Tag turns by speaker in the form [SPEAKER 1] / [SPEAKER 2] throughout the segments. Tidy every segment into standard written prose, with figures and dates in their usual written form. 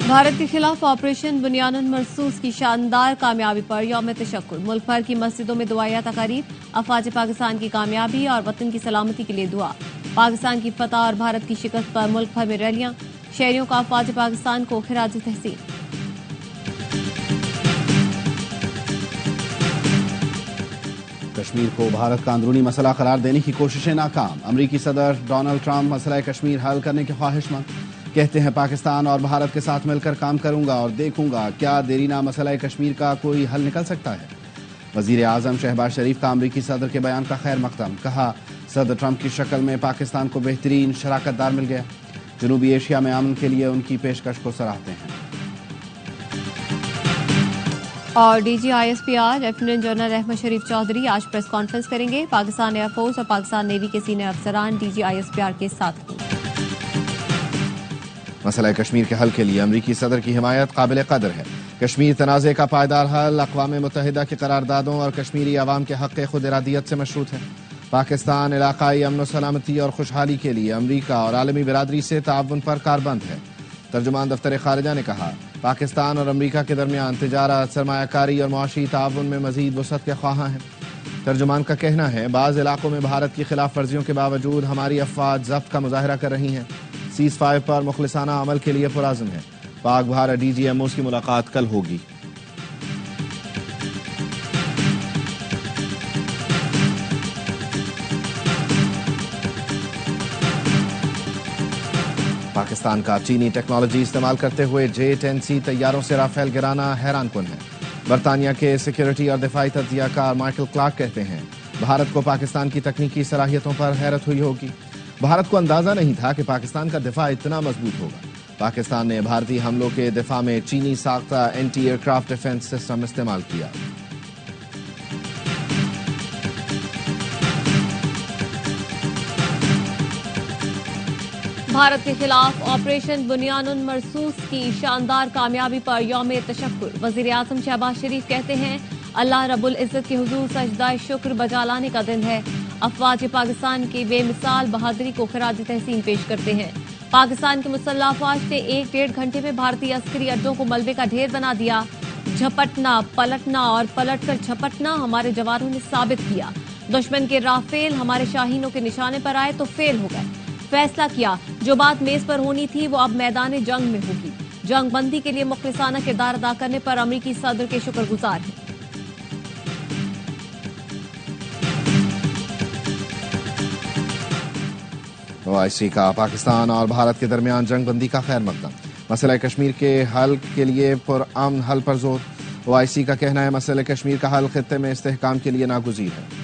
[SPEAKER 1] भारत के खिलाफ ऑपरेशन बुनियानुल मरसूस की शानदार कामयाबी पर यौम तशक्कुर। मुल्क भर की मस्जिदों में दुआया तकारीब, अफवाज पाकिस्तान की कामयाबी और वतन की सलामती के लिए दुआ। पाकिस्तान की फतह और भारत की शिकस्त पर मुल्क भर में रैलियां, शहरियों का अफवाज पाकिस्तान को खिराज तहसीन।
[SPEAKER 2] कश्मीर को भारत का अंदरूनी मसला करार देने की कोशिशें नाकाम। अमरीकी सदर डोनाल्ड ट्रंप मसला कश्मीर हल करने के ख्वाहिशमंद, कहते हैं पाकिस्तान और भारत के साथ मिलकर काम करूंगा और देखूंगा क्या देरीना मसला कश्मीर का कोई हल निकल सकता है। वजीर आजम शहबाज शरीफ का अमरीकी सदर के बयान का खैर मकदम, कहा सदर ट्रंप की शक्ल में पाकिस्तान को बेहतरीन शराकतदार मिल गया, जनूबी एशिया में अमन के लिए उनकी पेशकश को सराहते हैं।
[SPEAKER 1] और DGISPR लेफ्टिनेंट जनरल अहमद शरीफ चौधरी आज प्रेस कॉन्फ्रेंस करेंगे। पाकिस्तान एयरफोर्स और पाकिस्तान नेवी के सीनियर अफसरान DGISPR के साथ होंगे।
[SPEAKER 3] मसला कश्मीर के हल के लिए अमरीकी सदर की हिमायत काबिल कदर है। कश्मीर तनाज़े का पायदार हल अक़वाम मुत्तहिदा की करारदादों और कश्मीरी अवाम के हक़ खुद इरादियत से मशरूत है। पाकिस्तान इलाक़ाई अमन सलामती और खुशहाली के लिए अमरीका और आलमी बिरादरी से ताउन पर कारबंद है। तर्जुमान दफ्तर ख़ारिजा ने कहा, पाकिस्तान और अमरीका के दरमियान तिजारत, सरमायाकारी और मुआशी ताउन में मज़ीद वसअत के ख्वाहां हैं। तर्जुमान का कहना है, बाज़ इलाक़ों में भारत की खिलाफ वर्जियों के बावजूद हमारी अफ़वाज ज़ब्त का मुज़ाहरा कर रही हैं। सीज़ फायर पर मुखलिसाना अमल के लिए पुराज़म है। पाक भारत DGMOs की मुलाकात कल होगी। पाकिस्तान का चीनी टेक्नोलॉजी इस्तेमाल करते हुए J-10C तैयारों से राफेल गिराना हैरान कुन है। बरतानिया के सिक्योरिटी और दिफाई तज्जियाकार माइकल क्लार्क कहते हैं, भारत को पाकिस्तान की तकनीकी सलाहियतों पर हैरत हुई होगी। भारत को अंदाजा नहीं था कि पाकिस्तान का दिफा इतना मजबूत होगा। पाकिस्तान ने भारतीय हमलों के दिफा में चीनी साख्ता एंटी एयरक्राफ्ट डिफेंस सिस्टम इस्तेमाल किया।
[SPEAKER 1] भारत के खिलाफ ऑपरेशन बुनियानुल मरसूस की शानदार कामयाबी पर यौम तशक्कुर। वजीर आजम शहबाज शरीफ कहते हैं, अल्लाह रब्बुल इज्जत के हुजूर सजदा शुक्र बजा लाने का दिन है। अफवाज पाकिस्तान की बेमिसाल बहादुरी को खराज तहसीन पेश करते हैं। पाकिस्तान के मुसल्लह अफवाज ने 1-1.5 घंटे में भारतीय अस्करी अड्डों को मलबे का ढेर बना दिया। झपटना, पलटना और पलटकर झपटना हमारे जवानों ने साबित किया। दुश्मन के राफेल हमारे शाहीनों के निशाने पर आए तो फेल हो गए। फैसला किया, जो बात मेज पर होनी थी वो अब मैदान जंग में होगी। जंग बंदी के लिए मुखलिसाना किरदार अदा करने पर अमरीकी सदर के शुक्रगुजार हैं।
[SPEAKER 3] OIC का पाकिस्तान और भारत के दरमियान जंग बंदी का खैर मकदम, मसला कश्मीर के हल के लिए पुरअमन हल पर जोर। OIC का कहना है, मसला कश्मीर का हल खित्ते में इस्तेहकाम के लिए नागुज़ीर है।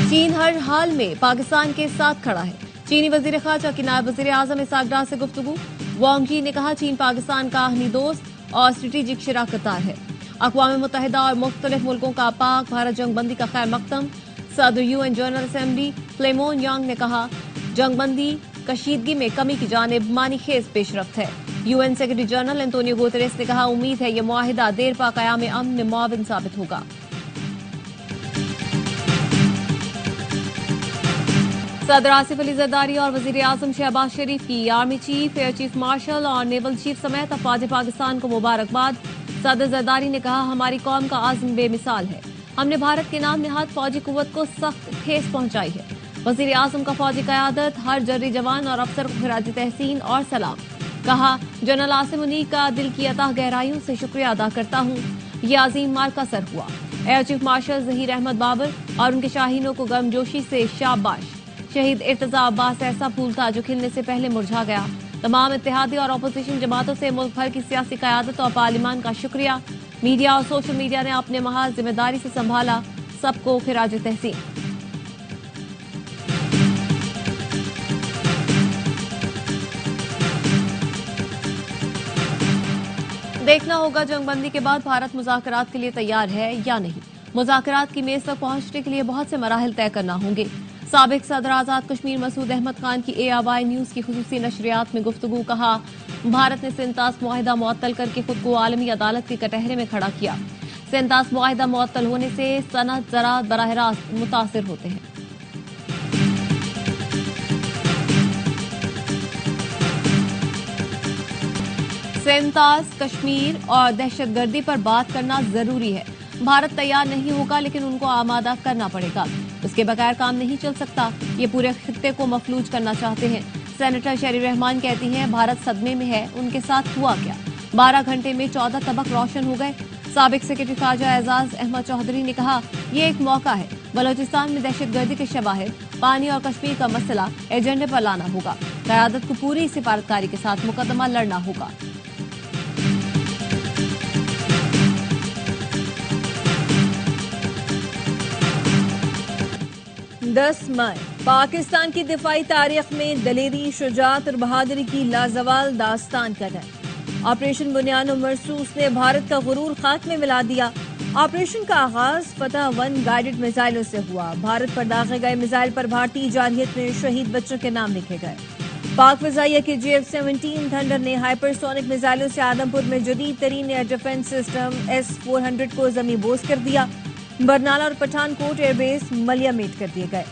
[SPEAKER 1] चीन हर हाल में पाकिस्तान के साथ खड़ा है। चीनी वजीर खारजा की नायब वजीर आजम इसाक डार से गुफ्तगू। वांग यी ने कहा, चीन पाकिस्तान का आहनी दोस्त और स्ट्रेटेजिक शराकतदार है। अक़वाम मुत्तहिदा और मुख्तलिफ मुल्कों का पाक भारत जंग बंदी का खैर मकदम। सदर UN जनरल असेंबली क्लेमोन यांग ने कहा, जंग बंदी कशीदगी में कमी की जानिब मानी खेज पेशरफ्त है। UN secretary general Antonio Guterres ने कहा, उम्मीद है यह मुआहिदा देर पा क़याम अमन में मुआविन साबित होगा। सदर आसिफ अली जरदारी और वजीर आजम शहबाज शरीफ की army chief, air chief martial और नेवल चीफ समेत अफवाज पाकिस्तान को मुबारकबाद। सदर जरदारी ने कहा, हमारी कौम का आज़म बेमिसाल है। हमने भारत के नाम निहाद फौजी कुव्वत को सख्त ठेस पहुंचाई है। वजीर आजम का फौजी क़यादत हर जर्री जवान और अफसर को खिराज तहसीन और सलाम। कहा, जनरल आसिम मुनीर का दिल की अताह गहराइयों से शुक्रिया अदा करता हूँ। ये अजीम मार्का सर हुआ। Air chief marshal Zaheer Ahmed Babar और उनके शाहीनों को गर्मजोशी से शाबाश। शहीद इर्तजा अब्बास ऐसा फूल था जो खिलने से पहले मुरझा गया। तमाम इत्तेहादी और अपोजिशन जमातों से मुल्क भर की सियासी क़यादत और पार्लिमान का शुक्रिया। मीडिया और सोशल मीडिया ने अपने महाज जिम्मेदारी से संभाला, सबको खिराज तहसीन। देखना होगा जंग बंदी के बाद भारत मुज़ाकरात के लिए तैयार है या नहीं। मुज़ाकरात की मेज तक पहुंचने के लिए बहुत से मराहिल तय करना होंगे। साबिक सदर आजाद कश्मीर मसूद अहमद खान की ARY न्यूज की खुसूसी नशरियात में गुफ्तगू। कहा, भारत ने सेंतास मुआहिदा मुअत्तल करके खुद को आलमी अदालत के कटहरे में खड़ा किया। सेंतास मुआहिदा मुअत्तल होने से सनअत ज़राअत बराह रास्त मुतासिर होते हैं। सेंतास, कश्मीर और दहशतगर्दी पर बात करना जरूरी है। भारत तैयार नहीं होगा, लेकिन उनको आमादा करना पड़ेगा। उसके बगैर काम नहीं चल सकता। ये पूरे खित्ते को मफलूज करना चाहते हैं। सेनेटर शरी रहमान कहती हैं, भारत सदमे में है, उनके साथ हुआ क्या? 12 घंटे में 14 तबक रोशन हो गए। साबिक सेक्रेटरी खारजा एजाज अहमद चौधरी ने कहा, ये एक मौका है। बलोचिस्तान में दहशतगर्दी के शवाहिद, पानी और कश्मीर का मसला एजेंडे पर लाना होगा। क़यादत को पूरी सिफारतकारी के साथ मुकदमा लड़ना होगा।
[SPEAKER 4] दस मई पाकिस्तान की दिफाई तारीख में दलेरी, शुजात और बहादुरी की लाजवाल दास्तान का है। ऑपरेशन बुनियान मरसूस ने भारत का गुरूर खाक में मिला दिया। ऑपरेशन का आगाज फतह 1 गाइडेड मिसाइलों से हुआ। भारत पर दागे गए मिसाइल पर भारतीय जारहियत में शहीद बच्चों के नाम लिखे गए। पाक फजाइया के JF-17 थंडर ने हाइपरसोनिक मिसाइलों से आदमपुर में जदीद तरीन एयर डिफेंस सिस्टम S-400 को जमी बोस कर दिया। बरनाला और पठानकोट एयरबेस मलियामेट कर दिए गए।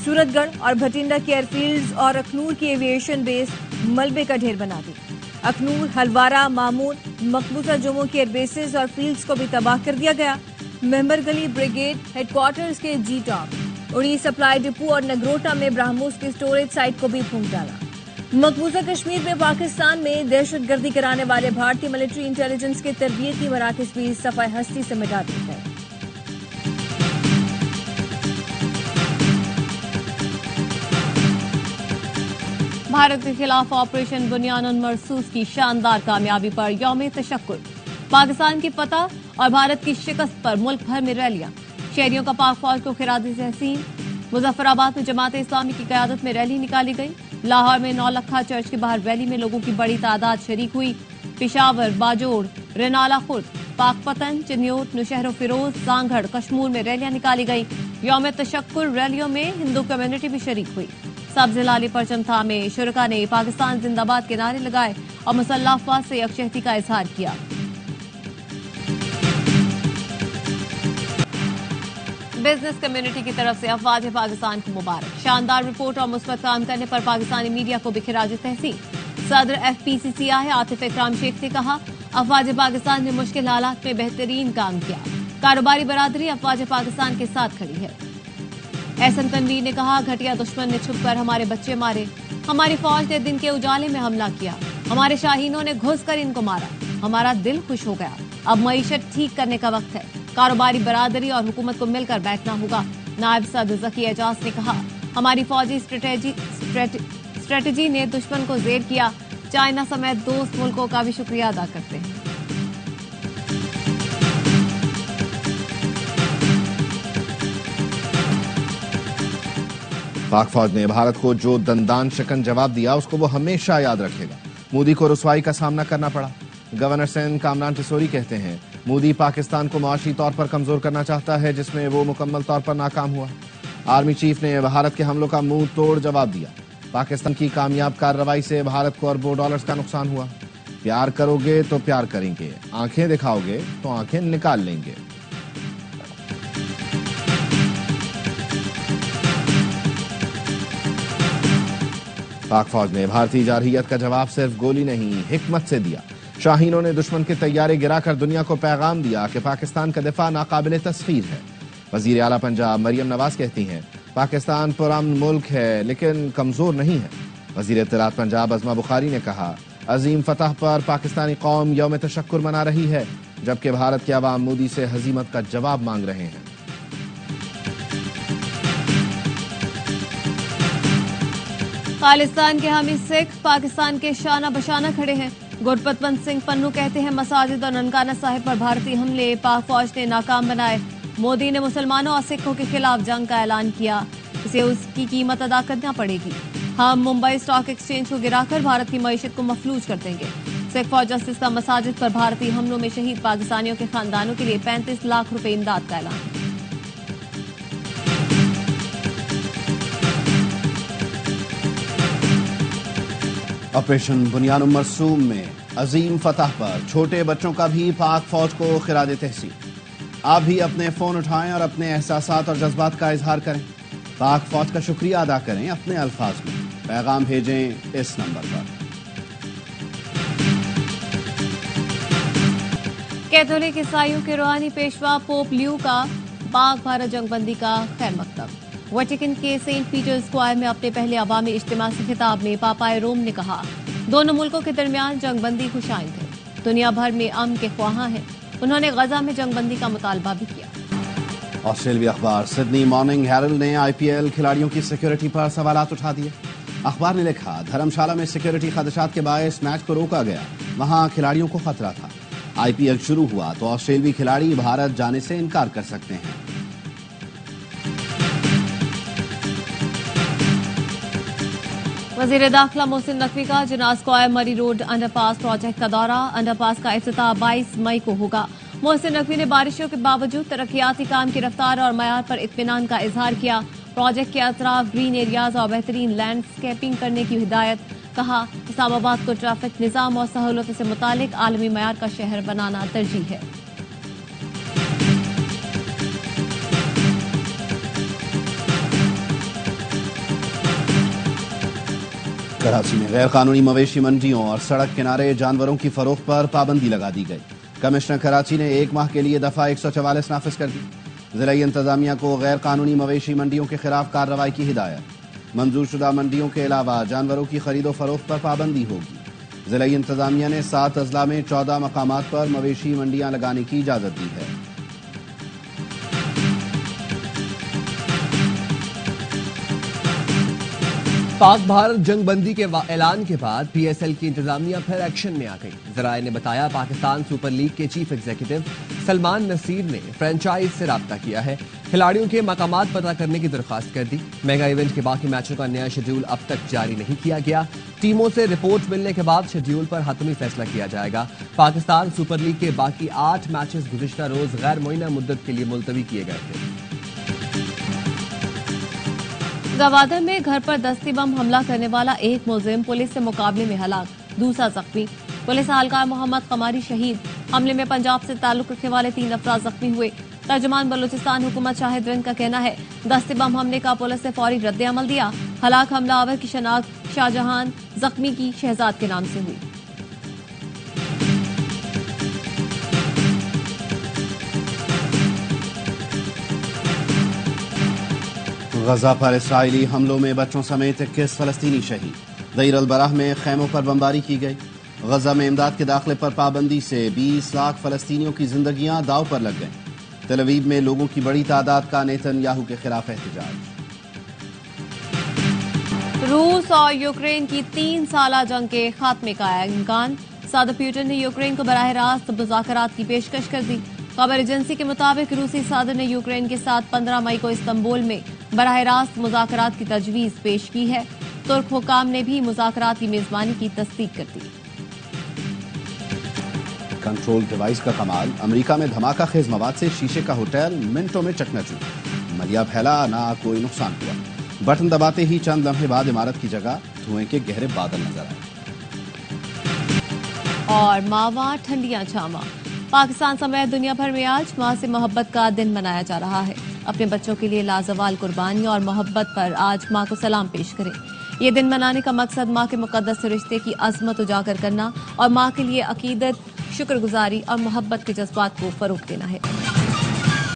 [SPEAKER 4] सूरतगढ़ और भटिंडा के एयरफील्ड्स और अखनूर की एविएशन बेस मलबे का ढेर बना दी। अखनूर, हलवारा, मामूर, मकबूजा जम्मू के एयरबेसेस और फील्ड्स को भी तबाह कर दिया गया। मेंबर गली ब्रिगेड हेडक्वार्टर्स के G-टॉप, उड़ी सप्लाई डिपो और नगरोटा में ब्राह्मोस की स्टोरेज साइट को भी फूंक डाला। मकबूजा कश्मीर में पाकिस्तान में दहशतगर्दी कराने वाले भारतीय मिलिट्री इंटेलिजेंस के तरबियती मराकज भी सफाई हस्ती से मिटा दिए गए।
[SPEAKER 1] भारत के खिलाफ ऑपरेशन बुनियान मरसूस की शानदार कामयाबी पर यौम तशक्कुर। पाकिस्तान की फतह और भारत की शिकस्त पर मुल्क भर में रैलियां। शहरियों का पाक फौज को खिरादी तहसीन। मुजफ्फराबाद में जमात इस्लामी की क़यादत में रैली निकाली गई। लाहौर में नौलखा चर्च के बाहर रैली में लोगों की बड़ी तादाद शरीक हुई। पिशावर, बाजोड़, रेनाला खुर्द, पाकपतन, चिन्योट, नौशहर फिरोज, सांगढ़, कश्मीर में रैलियां निकाली गई। यौम तशक्कुर रैलियों में हिंदू कम्युनिटी भी शरीक हुई। सब्ज लाली परचम थामे शुरका ने पाकिस्तान जिंदाबाद के नारे लगाए और मुसल्लह अफवाज से यकजहती का इजहार किया। बिजनेस कम्युनिटी की तरफ से अफवाज पाकिस्तान को मुबारक। शानदार रिपोर्ट और मुस्बत काम करने पर पाकिस्तानी मीडिया को भी खिराज तहसीन। सदर FPCCI आतिफ इकराम शेख ने कहा, अफवाज पाकिस्तान ने मुश्किल हालात में बेहतरीन काम किया। कारोबारी बरादरी अफवाज पाकिस्तान के साथ खड़ी है। एहसन तनवीर ने कहा, घटिया दुश्मन ने छुपकर हमारे बच्चे मारे। हमारी फौज ने दिन के उजाले में हमला किया। हमारे शाहीनों ने घुसकर इनको मारा। हमारा दिल खुश हो गया। अब मईशत ठीक करने का वक्त है। कारोबारी बरादरी और हुकूमत को मिलकर बैठना होगा। नायब सदर ज़की एजाज ने कहा, हमारी फौजी स्ट्रेटजी ने दुश्मन को ज़ेर किया। चाइना समेत दोस्त मुल्कों का भी शुक्रिया अदा करते हैं।
[SPEAKER 3] पाक फौज ने भारत को जो दंदान शिकन जवाब दिया उसको वो हमेशा याद रखेगा। मोदी को रुसवाई का सामना करना पड़ा। गवर्नर सिंध कामरान टिसोरी कहते हैं, मोदी पाकिस्तान को माशी तौर पर कमजोर करना चाहता है, जिसमें वो मुकम्मल तौर पर नाकाम हुआ। आर्मी चीफ ने भारत के हमलों का मुंह तोड़ जवाब दिया। पाकिस्तान की कामयाब कार्रवाई से भारत को अरबों डॉलर्स का नुकसान हुआ। प्यार करोगे तो प्यार करेंगे, आंखें दिखाओगे तो आंखें निकाल लेंगे। पाक फौज ने भारतीय जारहियत का जवाब सिर्फ गोली नहीं, हिकमत से दिया। शाहीनों ने दुश्मन के तैयारे गिराकर दुनिया को पैगाम दिया कि पाकिस्तान का दिफा नाकाबिले तस्खीर है। वजीर आला पंजाब मरियम नवाज कहती हैं, पाकिस्तान पुरअमन मुल्क है लेकिन कमजोर नहीं है। वजीर इत्तलात पंजाब अज़मा बुखारी ने कहा, अजीम फतह पर पाकिस्तानी कौम यौम तशक्कुर मना रही है, जबकि भारत के अवाम मोदी से हजीमत का जवाब मांग रहे हैं।
[SPEAKER 1] खालिस्तान के हामी सिख पाकिस्तान के शाना बशाना खड़े हैं। गुरपतवंत सिंह पन्नू कहते हैं, मसाजिद और ननकाना साहिब पर भारतीय हमले पाक फौज ने नाकाम बनाए। मोदी ने मुसलमानों और सिखों के खिलाफ जंग का ऐलान किया, इसे उसकी कीमत अदा करना पड़ेगी। हम मुंबई स्टॉक एक्सचेंज को गिराकर भारत की मईशत को मफलूज कर देंगे। सिख फॉर जस्टिस का मसाजिद पर भारतीय हमलों में शहीद पाकिस्तानियों के खानदानों के लिए 35 लाख रुपए इमदाद का ऐलान।
[SPEAKER 2] ऑपरेशन बुनियान मरसूम में अजीम फतह पर छोटे बच्चों का भी पाक फौज को खिराज तहसीन। आप भी अपने फोन उठाएं और अपने एहसासात और जज्बात का इजहार करें। पाक फौज का शुक्रिया अदा करें अपने अल्फाज में। पैगाम भेजें इस नंबर पर।
[SPEAKER 1] कैथोलिक ईसाइयों के रूहानी पेशवा पोप लियो का पाक भारत जंगबंदी का खैर मकतब। वेटिकन के सेंट पीटर स्क्वायर में अपने पहले अवामी इज्तिमा से खिताब में पापाए रोम ने कहा, दोनों मुल्कों के दरमियान जंगबंदी खुशाइन थे, दुनिया भर में अमन के ख्वाहां हैं। उन्होंने गजा में जंगबंदी का मुतालबा भी किया।
[SPEAKER 2] ऑस्ट्रेलियाई अखबार सिडनी मॉर्निंग हेरल्ड ने IPL खिलाड़ियों की सिक्योरिटी पर सवालात उठा दिए। अखबार ने लिखा, धर्मशाला में सिक्योरिटी खदशात के बायस मैच को रोका गया, वहां खिलाड़ियों को खतरा था। IPL शुरू हुआ तो ऑस्ट्रेलियाई खिलाड़ी भारत जाने से इनकार कर सकते हैं।
[SPEAKER 1] वजीर दाखिला मोहसिन नकवी का जिन्ना स्क्वायर मरी रोड अंडरपास प्रोजेक्ट का दौरा। अंडरपास का इफ्तिताह 22 मई को होगा। मोहसिन नकवी ने बारिशों के बावजूद तरक्याती काम की रफ्तार और मयार पर इत्मीनान का इजहार किया। प्रोजेक्ट के अतराफ ग्रीन एरियाज और बेहतरीन लैंडस्केपिंग करने की हिदायत। कहा, इस्लामाबाद को ट्रैफिक निजाम और सहूलत से मुतालिक आलमी मयार का शहर बनाना तरजीह है।
[SPEAKER 2] कराची में गैर कानूनी मवेशी मंडियों और सड़क किनारे जानवरों की फरोख्त पर पाबंदी लगा दी गई। कमिश्नर कराची ने 1 माह के लिए दफा 144 नाफिज कर दी। जिलाई इंतजामिया को गैर कानूनी मवेशी मंडियों के खिलाफ कार्रवाई की हिदायत। मंजूर शुदा मंडियों के अलावा जानवरों की खरीदो फरोख्त पर पाबंदी होगी। जिलाई इंतजामिया ने 7 अजला में 14 मकामात पर मवेशी मंडियां लगाने की इजाजत दी है।
[SPEAKER 5] पाक भारत जंगबंदी के ऐलान के बाद PSL की इंतजामिया फिर एक्शन में आ गई। जराये ने बताया, पाकिस्तान सुपर लीग के चीफ एग्जीक्यूटिव सलमान नसीर ने फ्रेंचाइज से राब्ता किया है, खिलाड़ियों के मकामात पता करने की दरख्वास्त कर दी। मेगा इवेंट के बाकी मैचों का नया शेड्यूल अब तक जारी नहीं किया गया। टीमों से रिपोर्ट मिलने के बाद शेड्यूल पर हतमी फैसला किया जाएगा। पाकिस्तान सुपर लीग के बाकी 8 मैचेस गुज़िश्ता रोज गैर मुअय्यना मुद्दत के लिए मुलतवी किए गए थे।
[SPEAKER 1] गवादर में घर पर दस्ती बम हमला करने वाला एक मुलजिम पुलिस से मुकाबले में हलाक, दूसरा जख्मी। पुलिस एहलकार मोहम्मद कमारी शहीद। हमले में पंजाब से ताल्लुक रखने वाले 3 अफराद जख्मी हुए। तर्जुमान बलूचिस्तान हुकूमत शाहिद विंद का कहना है, दस्ती बम हमले का पुलिस ने फौरी रद्द अमल दिया। हलाक हमलावर की शनाख्त शाहजहान, जख्मी की शहजाद के नाम से हुई।
[SPEAKER 2] गजा पर इसराइली हमलों में बच्चों समेत 21 फलस्तीनी शहीद। दईर अल बराह में खैमों पर बमबारी की गई। गजा में इमदाद के दाखिले पर पाबंदी से 20 लाख फलस्तीनियों की जिंदगियां दाव पर लग गईं। तेल अवीव में लोगों की बड़ी तादाद का नेतन्याहू के खिलाफ एहतजाज।
[SPEAKER 1] रूस और यूक्रेन की 3 साला जंग के खात्मे का इम्कान। सदर पुतिन ने यूक्रेन को बराह रास्त मुज़ाकरात की पेशकश कर दी। खबर एजेंसी के मुताबिक रूसी सदर ने यूक्रेन के साथ 15 मई को इस्तंबुल में बराह रास्त मुज़ाकरात की तजवीज़ पेश की है। तुर्क हुकाम ने भी मुज़ाकरात की मेजबानी की तस्दीक कर दी।
[SPEAKER 2] कंट्रोल डिवाइस का कमाल। अमेरिका में धमाका खेज मवाद से शीशे का होटल मिनटों में चकनाचूर। मलिया फैला, ना कोई नुकसान हुआ। बटन दबाते ही चंद लम्हे बाद इमारत की जगह धुएं के गहरे बादल नजर आए।
[SPEAKER 1] और मावा ठंडियां छामा। पाकिस्तान समेत दुनिया भर में आज माँ से मोहब्बत का दिन मनाया जा रहा है। अपने बच्चों के लिए लाजवाल कुर्बानी और मोहब्बत पर आज माँ को सलाम पेश करें। ये दिन मनाने का मकसद माँ के मुकद्दस रिश्ते की अजमत उजागर करना और माँ के लिए अकीदत, शुक्रगुजारी और मोहब्बत के जज्बात को फरोग देना है।